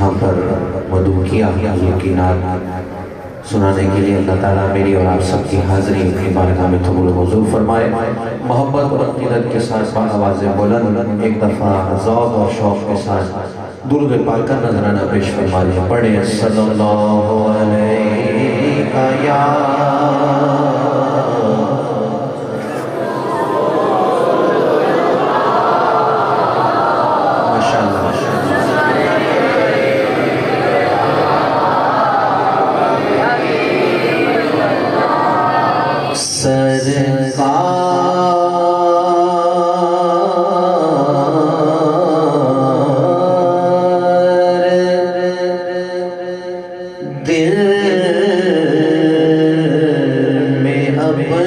यहाँ पर मधु किया हुजूर की नात सुनाने के लिए अल्लाह ताला मेरी और आप सबकी हाज़िरी अपनी बारगाह में कबूल मंजूर फरमाए। मोहब्बत और अक़ीदत के साथ आवाज़ बुलंद एक दफ़ा ज़ौक़ और शौक़ के साथ दुरूद पाक का नज़राना पेश फरमाइए। पढ़े सल्लल्लाहु अलैका या दिल में अपनी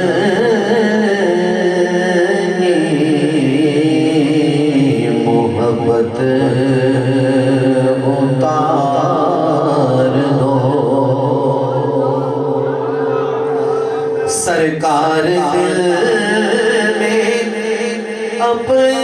मोहब्बत उतार दो। सरकार दिल में अपनी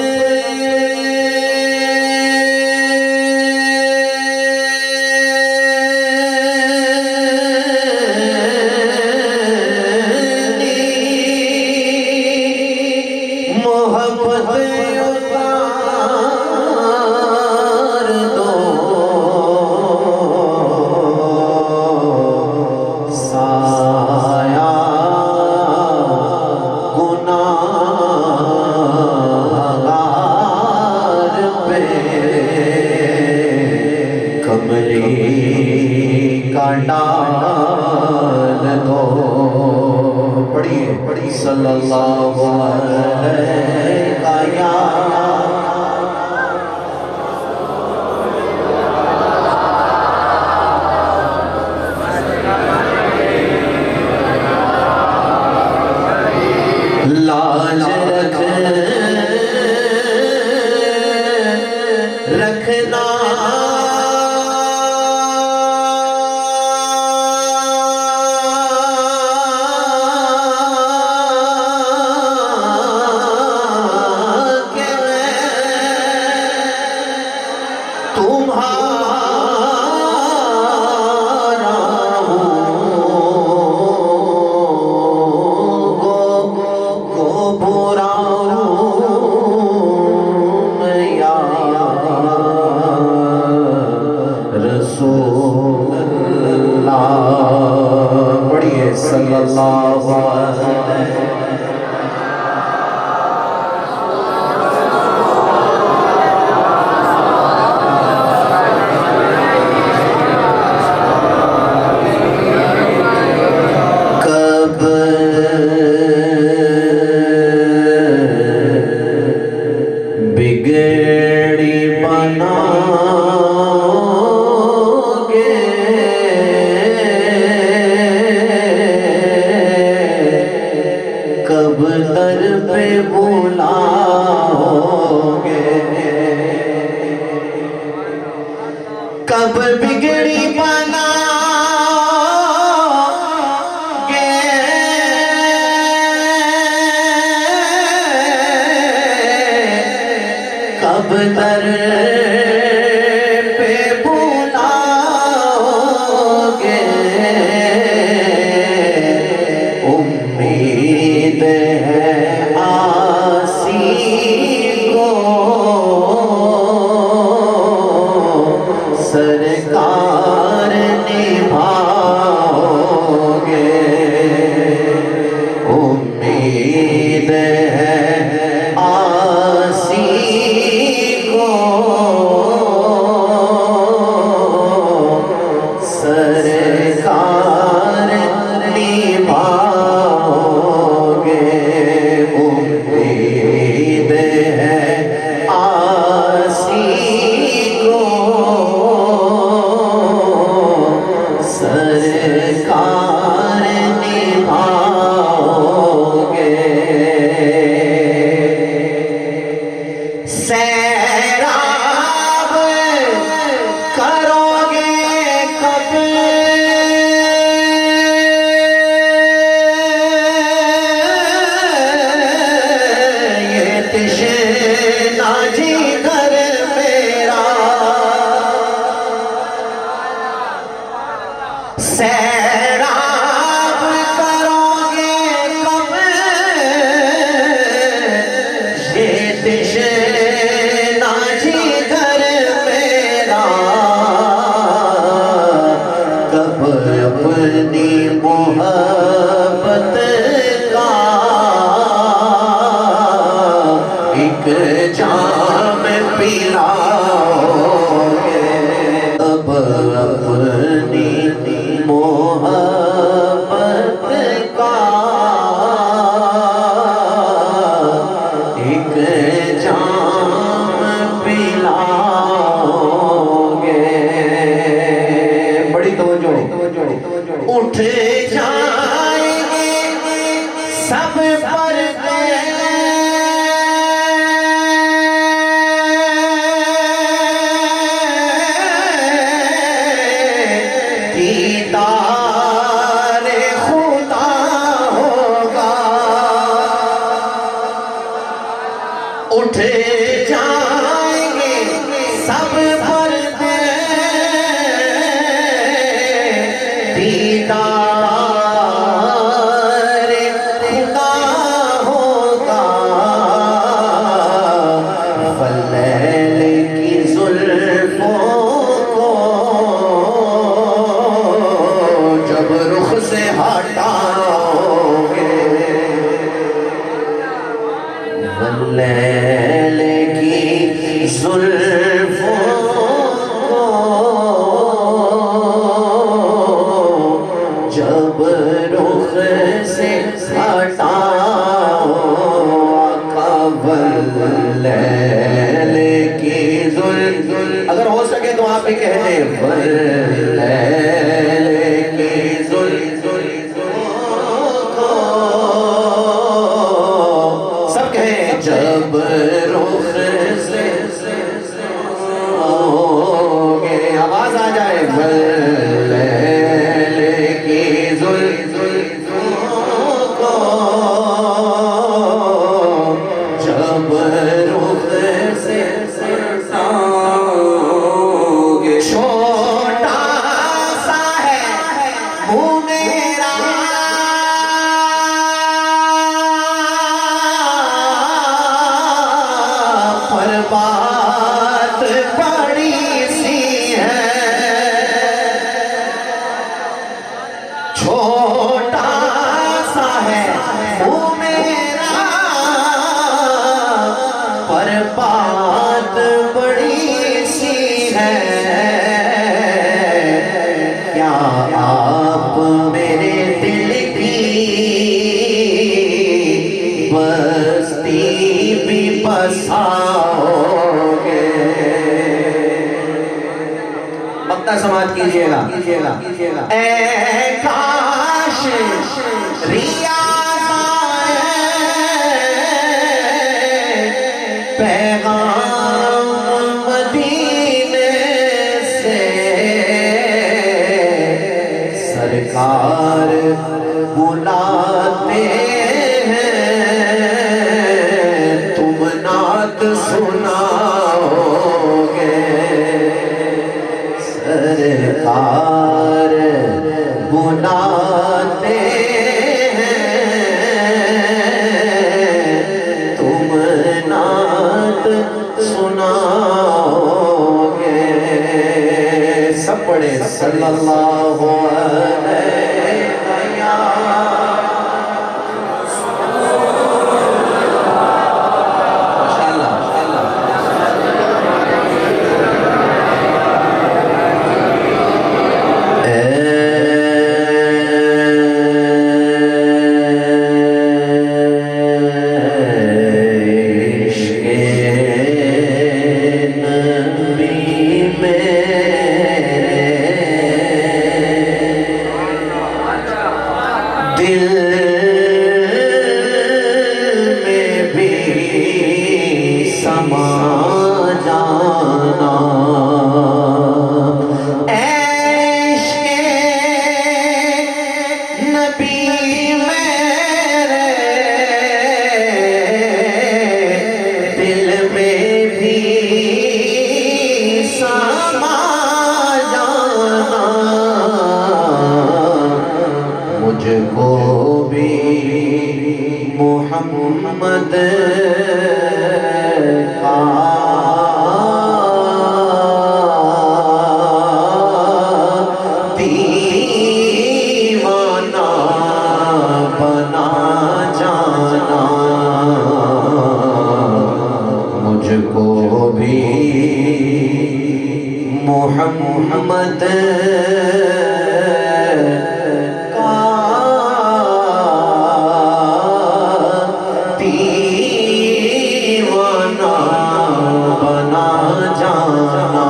डाल दो। पढ़िए पढ़िए सल्लल्लाहु अलैका या लाज रखना पढ़िए सल्लल्लाहु अलैहि कब बिगड़ी बना कब दर पे बुलाओगे, कब बिगड़ी बनाओगे, कब दर पे बुलाओगे। उम्मीद है आसी को सरकार निभाओगे। उम्मीद है आसी को सरकार निभाओगे। उम्मीद है आसी को सैराब करोगे कब ये तिश्ना जिगर मेरा, कब अपनी मोहब्बत का एक जाम पिलाओगे, अब अपनी मोहब्बत का एक जाम पिलाओगे। बड़ी तवज्जो, उठ जाएंगे सब पर्दे, दीदारे खुदा होगा। उठ जाएंगे सब पर्दे, दीदारे खुदा होगा। फलैल की जुल्फों को जब रुख से हटाओगे, वल्लैल की जुल्फों को जब रुख से हटाओ, आका वल्लैल की जुल्फ। अगर हो सके तो आप भी कह दें वल्लैल की जुल्फ को, सब कहें जब रुख से आओगे, आवाज आ जाए वल्लैल की जुल्फ को, जब रुख से आओगे। छोटा सा है मुँह मेरा, पर बात बड़ी सी है। छोटा सा है मुँह मेरा, पर बात बड़ी सी है। क्या आप मेरे दिल की बस्ती भी बसाओगे? मक्ता समाज कीजिएगा। ऐ काश रियाज़ पैगाम मदीने से, सरकार बुलाते हैं, तुम नात सुनाओगे। सरकार बुलाते हैं, तुम नात सुनाओगे। सब पढ़े सल्लल्लाहु अलैहि मोहम्मद का दीवाना बना जाना, मुझको भी मोहम्मद का दीवाना बना जाना।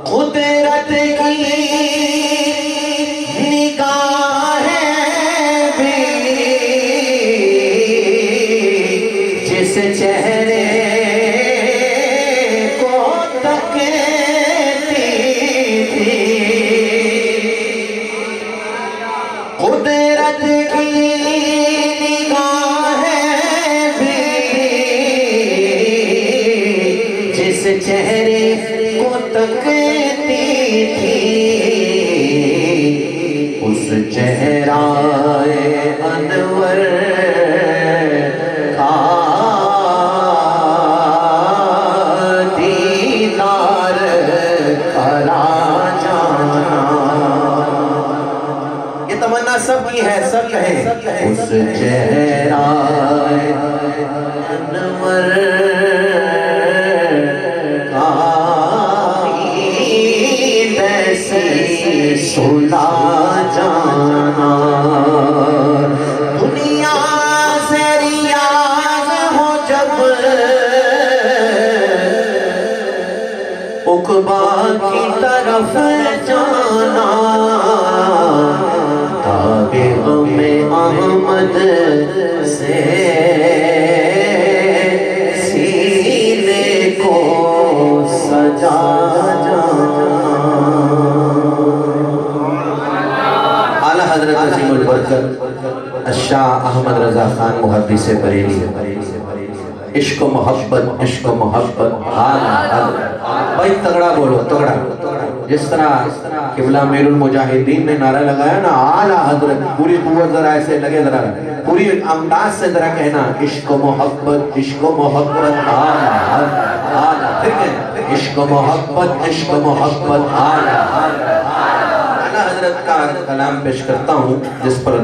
कुदरत की निगाहें भी जिस चेहरे कुदरत की निगाहें भी जिस चेहरे को तकती थी, उस चेहराए अनवर का दीदार करा जाना। तमन्ना सबकी है, सब कहे उस चेहरा अनवर का वैसे सुला जाना। दुनिया से रियाज हो जब उक़बा की तरफ जाना, में अहमद से सीने को सजा जाना। आला हज़रत अज़ीमुल बरकत शाह अहमद रज़ा खान मुहद्दिस बरेली, इश्क मोहब्बत भाई तगड़ा बोलो, तगड़ा। जिस तरह किबला अमीरुल मुजाहिदीन ने नारा लगाया ना, आला हज़रत, पूरी कुव्वत जरा ऐसे लगे, जरा पूरी अंदाज से जरा कहना, इश्क मोहब्बत आला आला, ठीक है, इश्क मोहब्बत आला आला हज़रत का कलाम पेश करता हूँ, जिस पर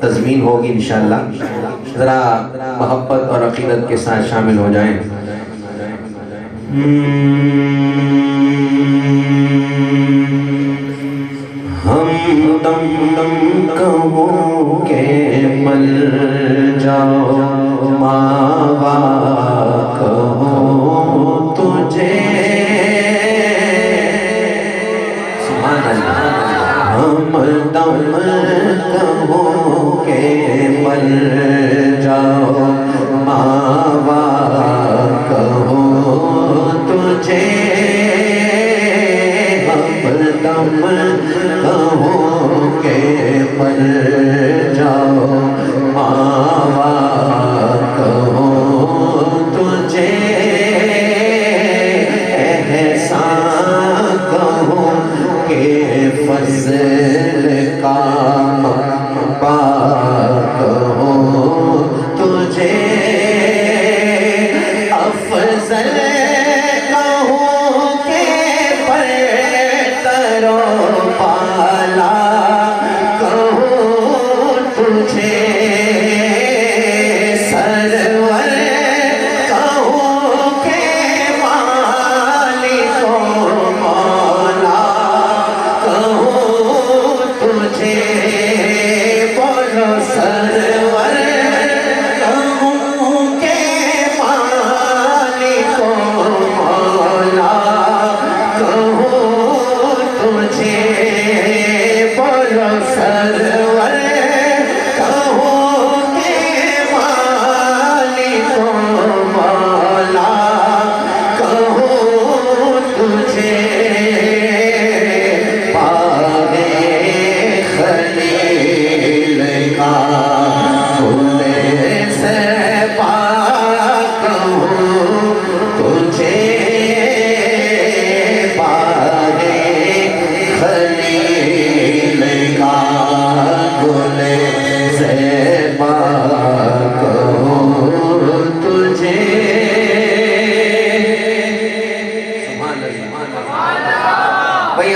तज़मीन होगी इंशाअल्लाह। जरा मोहब्बत और अक़ीदत के साथ शामिल हो जाएं। हम दम कहो के मल जाओ, मावा कहो तुझे, हम दम कहो के मल जाओ, मावा कहो तुझे, दम कहो के मर जाओ, मावा कहो तुझे, एहसान कहो के फज़ल का मक़बा कहो तुझे, अफ़ज़ल कहो के पर तरो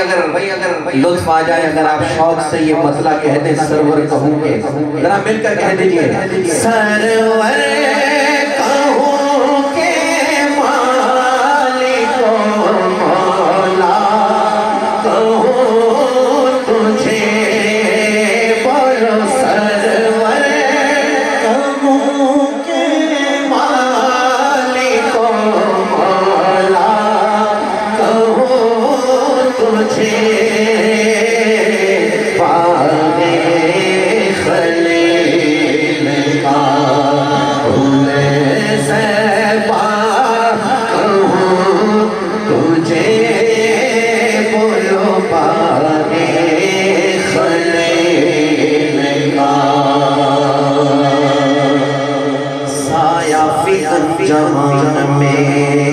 अगर लुत्फ आ जाए, अगर आप शौक से ये मसला कहते सरवर कहूँगे, जरा मिलकर कह दीजिए सरवर कहूँ के मालिक मौला कहूँ तुझे, बोलो सरवर कहूँ के मालिक मौला कहूँ तुझे, पागे खलील का तुझे, बोलो पागे खलील का। साया फिक्र जहान में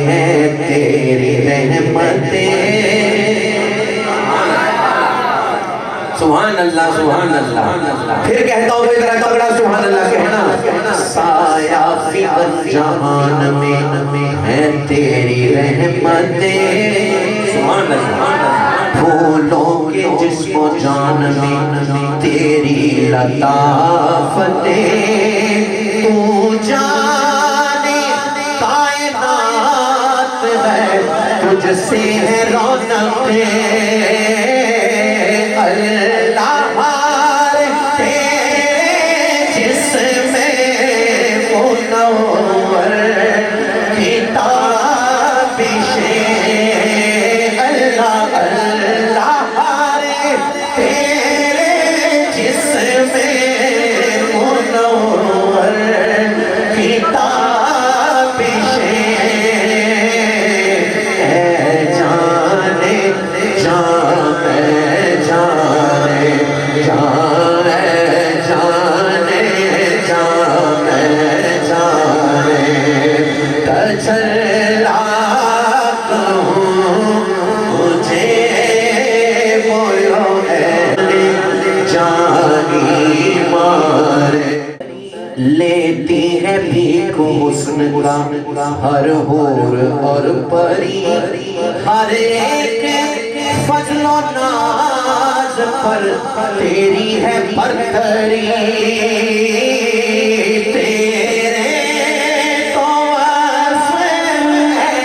है तेरी रहमतें, सुभान अल्लाह सुभान अल्लाह। फिर कहता हूँ इधर तगड़ा सुभान अल्लाह कहना। साया फिक्र जहान में है तेरी रहमतें, सुभान अल्लाह। फूलों के जिस्मो जान में तेरी लताफतें, तू जाने कायनात है तुझसे है रौनकें, लेती है भीख हुस्न का हर हूर और परी, हर एक फजलो नाज पर तेरी है बरतरी, तेरे तो असम है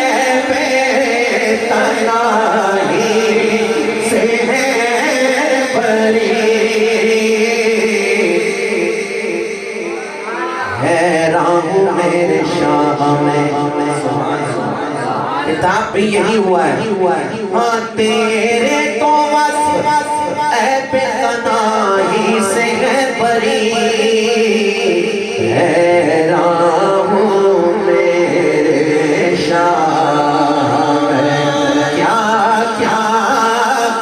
बेतनाही से है परी, मेरे शाह में किताब भी यही हुआ है। हाँ तेरे तो बेतनाही से है परी, हैरान हूँ मेरे शाह में, क्या क्या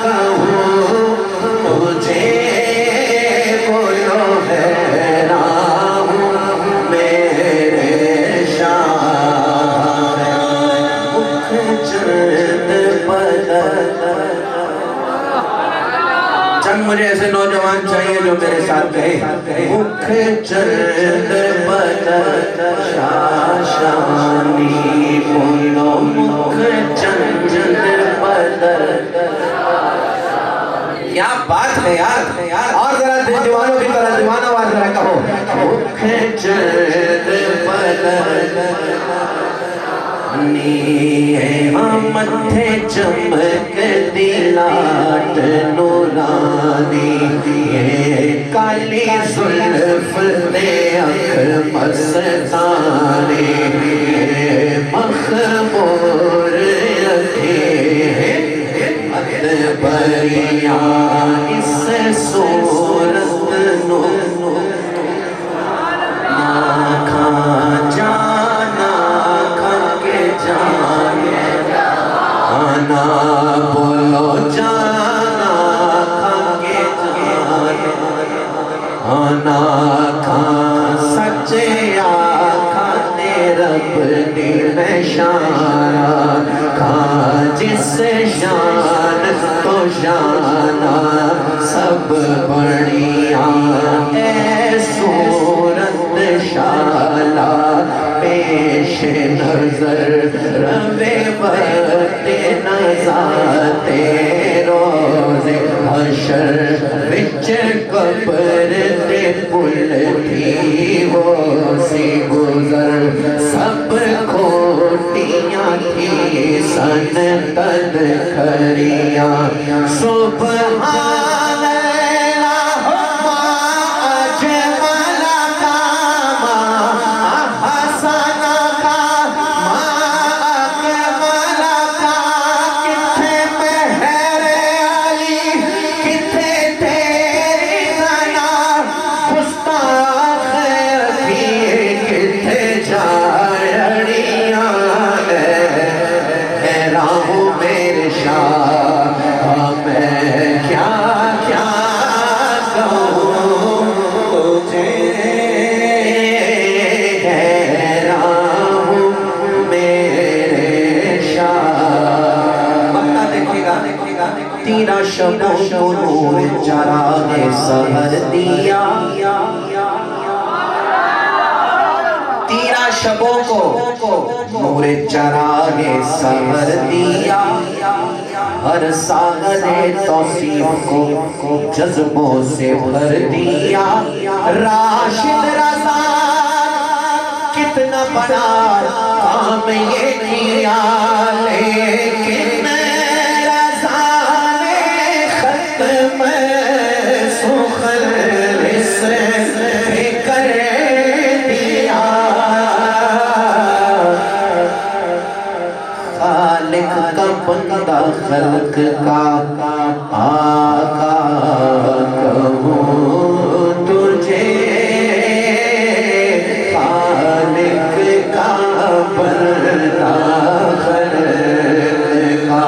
कहूँ तुझे, बोलो हैरान हूँ मेरे शाह में। मुख चंद चंद मुझे ऐसे नौजवान चाहिए जो मेरे साथ कहे, मुख चंद शाशानी, बोलो मुख चंद क्या बात है यार, और जरा दीवानों की तरह दीवाना आवाज जरा कहो, मुख चंद मथे चमक दिलाट नूरानी, काली जुल्फ दे अख मस्तानी, मखमूर बरिया इस सूरत नो खा जाना खके जाने आना, बोलो जाना खके जाने आना, खा सच्चे आखा रब ने नशाना, खा जिस शान तो जाना सब बढ़िया है सूरत शाला, पेश नजर रवे बते नजाते रो महशर विच कब्र ते पुल थी वो सी गुजर सब खोटियां थी सन तन खरियां सुभान अल्लाह मा अजमल का मा हसन का मा अकमल का किथे मेहर अली किथे तेरी सना गुस्ताख किए किथे जाड़ियां राहू मेरे शाह मैं क्या क्या कहूँ तुझे राहू मेरे शाह। अपना देखिएगा तेरा शबों को नूर चरागे सहर दिया तेरा शबों को नूरे चरागे सहर दिया हर सागरे तौसीफ को जज्बों से भर दिया राशिद रज़ा कितना बड़ा काम ये किया लेकिन रज़ा ने खत्म सुखलिस कर दिया खालिक का बंदा खल्क का आका कहूँ तुझे खालिक का बंदा खल्क का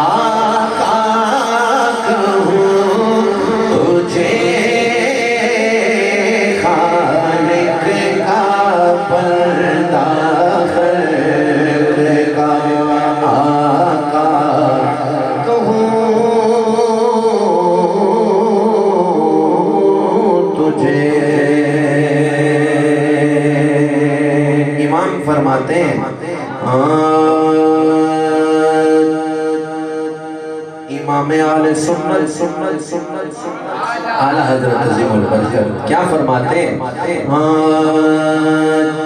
आका कहूँ तुझे खालिक का बंदा खल्क का आका कहूँ तुझे। इमाम फरमाते हैं इमाम आले सुन्नत आला हजरत अज़ीमुल बरकत क्या फरमाते हैं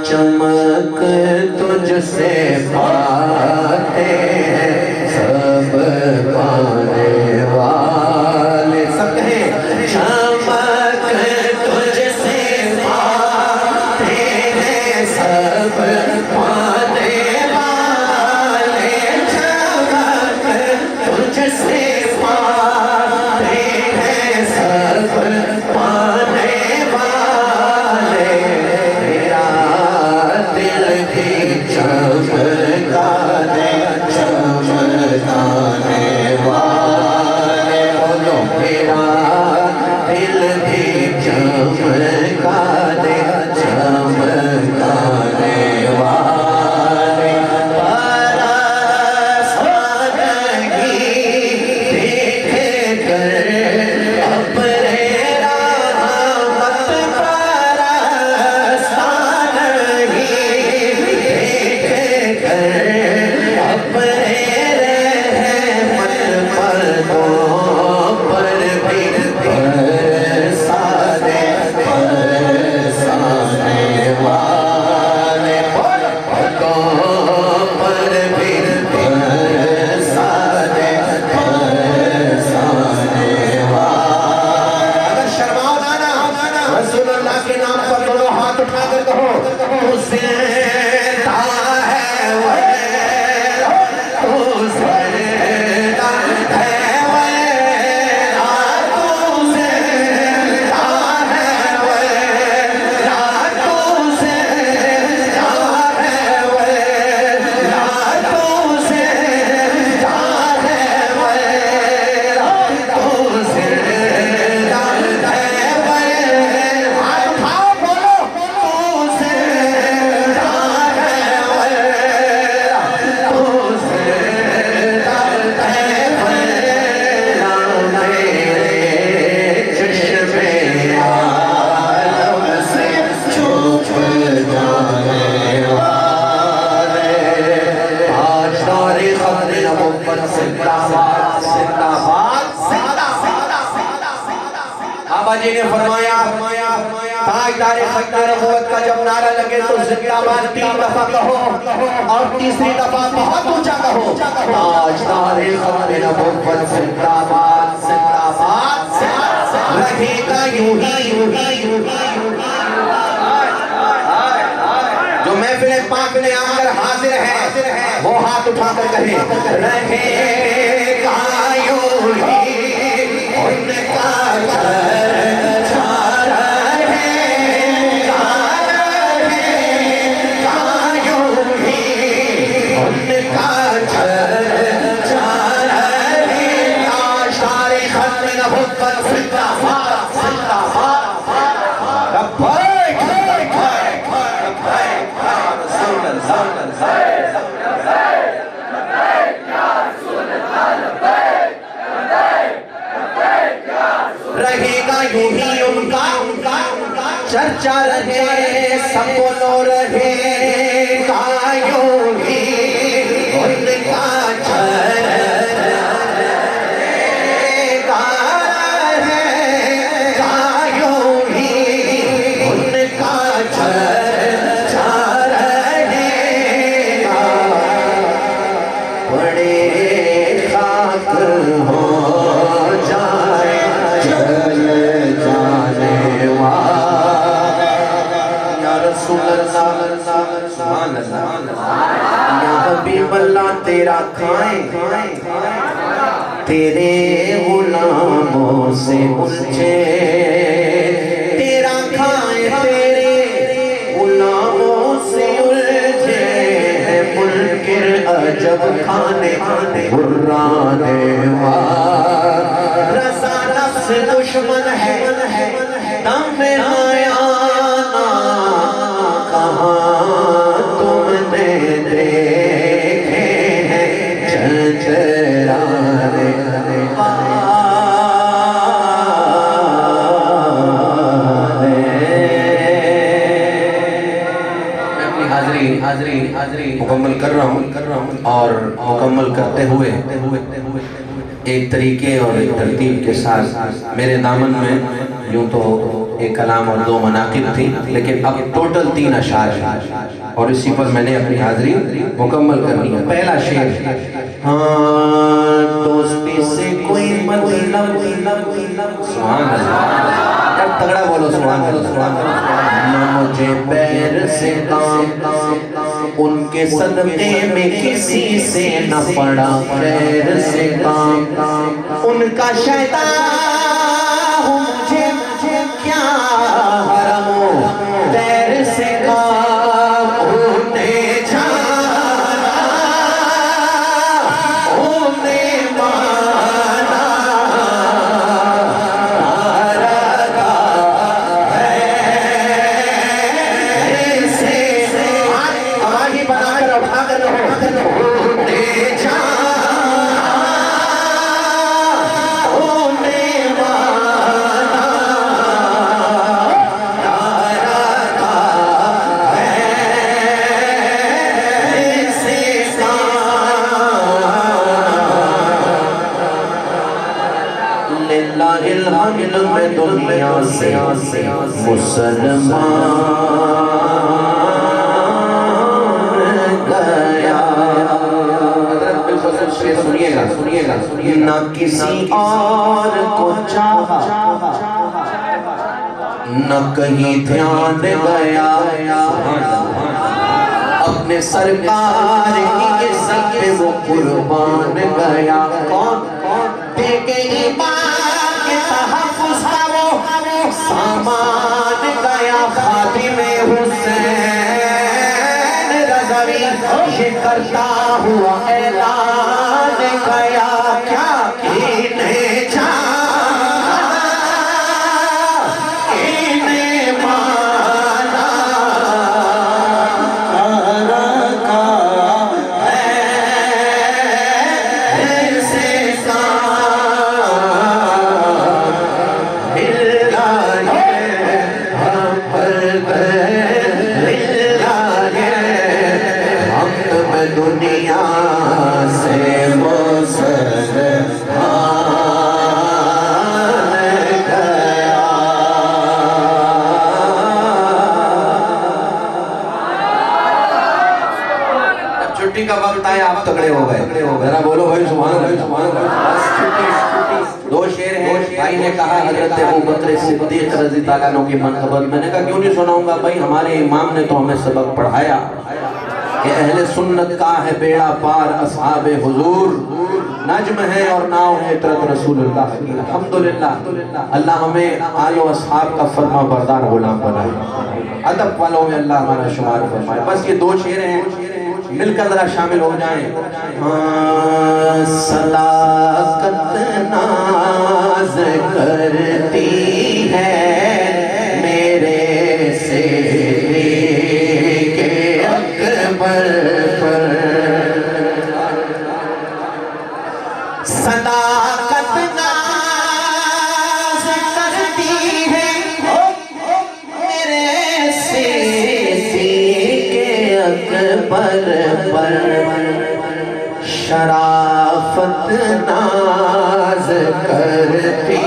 चमक तुझसे पाते हैं सब पाने वाले सब कहें चमक तुझसे पाते हैं सब पाने वाले चमक तुझसे पाते हैं सब पाने वाले तेरा दिल भी चमकाने वाले बोलो तेरा दिल भी चमकाने वाले परसानगी देखे कर अपने रहमत परसानगी देखे कर अपने रहमत पर भी बरसाने वाले पर भी बरसाने वाले। अगर शर्माओ ना रसूलुल्लाह के नाम पर दोनों हाथ उठाकर कहो उसे जी ने फरमाया ताजदार खद्दार नबूवत का जब नारा लगे तो जिंदाबाद 3 दफा कहो और तीसरी दफा बहुत ऊंचा कहो, ताजदार खद्दार नबूवत जिंदाबाद जिंदाबाद रहेगा यूं ही। जो महफिल पाक में आकर हाजिर है वो हाथ उठाकर कहे रहेगा यूं ही उनका रहेगा यूं ही उनका चर्चा रहे सब बोलो रहेगा यूं ही उनका तेरा खाए तेरे गुलामों से उलझे, तेरा खाए तेरे गुलामों से उलझे है मुनकिर अजब खाने गुर्राने वार रज़ा नफ्स दुश्मन है दम में आयाना कहाँ तुमने देखे हैं चचराने हाजरी मुकम्मल कर रहा हूँ और मुकम्मल करते हुए एक तरीके और एक तरतीब के साथ मेरे दामन में यूं तो एक कलाम और 2 मनाकिब थी, लेकिन अब टोटल 3 अशार हैं और इसी पर मैंने अपनी हाजिरी मुकम्मल करनी है। पहला शेर, हाँ दोस्ती से कोई मतलब सुभान अल्लाह, तगड़ा बोलो सुभान अल्लाह। न मुझे पैर से काम उनके सदक़े में किसी से न पड़ा पैर से काम, उनका शैतान मुझे क्या हरमो पैर से काम उन्हें जाना उन्हें माना ऐसे आवाज़ बनाकर उठा कर उन्हें जाना उन्हें माना में दुनिया से मुसलमान गया। सुनिएगा सुनिएगा ना किसी और को चाहा न कहीं ध्यान गया, अपने सरकार की इज्जत पे वो कुर्बान गया। कौन देके ईमान के तहफ़्फ़ुज़ का वो सामान गया। खातिमे हुसैन रज़वी ये करता हुआ ऐलान गया, क्या इन्हें जाना इन्हें माना रखा है ऐसे काम मिला है हम पर मिला है हम में दुनिया आए आप तगड़े हो गए। जरा बोलो भाई सुभान अल्लाह, सुभान अल्लाह। दो शेर हैं। भाई ने कहा हजरत अबू बकर सिद्दीक रज़ी अल्लाह अन्हु की मनक़बत। मैंने कहा क्यों नहीं सुनाऊंगा भाई, हमारे इमाम ने तो हमें सबक पढ़ाया कि अहले सुन्नत का है बेड़ा पार अस्हाबे हुजूर, नज्म है और नाव है इतरत रसूलुल्लाह की। अल्हम्दुलिल्लाह अल्लाह हमें आलो अस्हाब का फरमा बरदार गुलाम बनाए, अदब वालों में अल्लाह हमारा शुमार फरमाए। बस ये दो शेर हैं, मिलकर जरा शामिल हो जाएं। सलाकत नाज करती है मेरे से के अकबर पर, सदाकत नाज करती है मेरे से के अकबर पर, शराफत नाज करती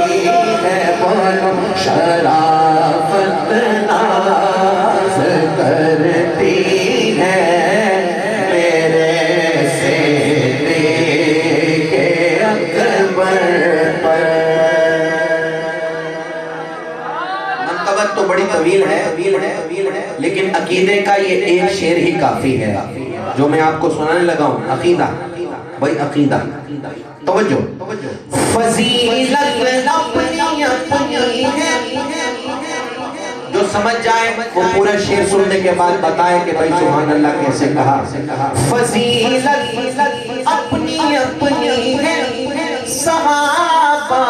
है बोलो, शराफत नाज करती है मेरे से के अकबर पर। मनक़बत तो बड़ी तवील है, लेकिन अकीदे का ये एक शेर ही काफी है जो मैं आपको सुनाने लगा हूँ। अकीदा भाई, अकीदा तवज्जो। फजीलत अपनी अपनी है, जो समझ जाए वो पूरा शेर सुनने के बाद बताए कि भाई सुभान अल्लाह कैसे कहा। फजीलत अपनी अपनी है सहाबा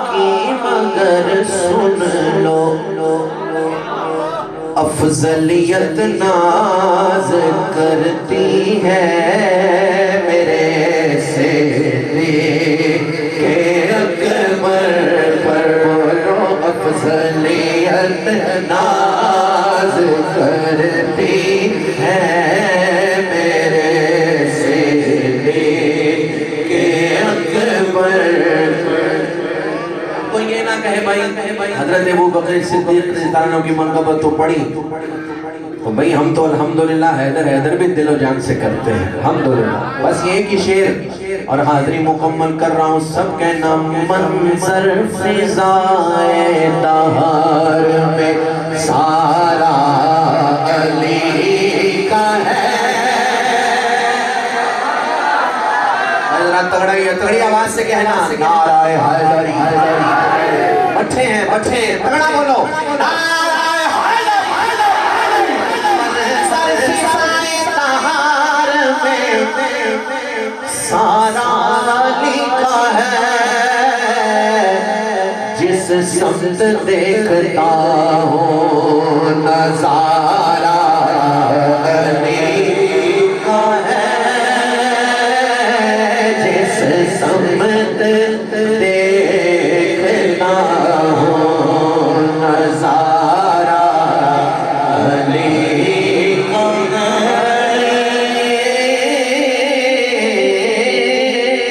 की, मगर सुन लो अफजलियत नाज करती है मेरे से के अकबर पर, बोलो अफजलियत नाज करती है मेरे से के अकबर पर। तो ये ना कहे भाई हजरत अबू बकर सिद्दीक रज़ियल्लाहु की मनक़बत तो पढ़ी, तो भाई हम तो अल्हम्दुलिल्लाह हैदर हैदर भी दिलो जान से करते हैं अल्हम्दुलिल्लाह। बस ये कि शेर और हाज़री मुकम्मल कर रहा हूँ। सब कहना मंज़र फ़िज़ाए दहार में सारा अली का है। तगड़ी आवाज से कहना नाराए हैदरी, बच्चे हैं बच्चे, तगड़ा बोलो नाराए हैदरी। मंज़र फ़िज़ाए दहार में सारा अली का है, जिस समत देखता हूँ नज़ारा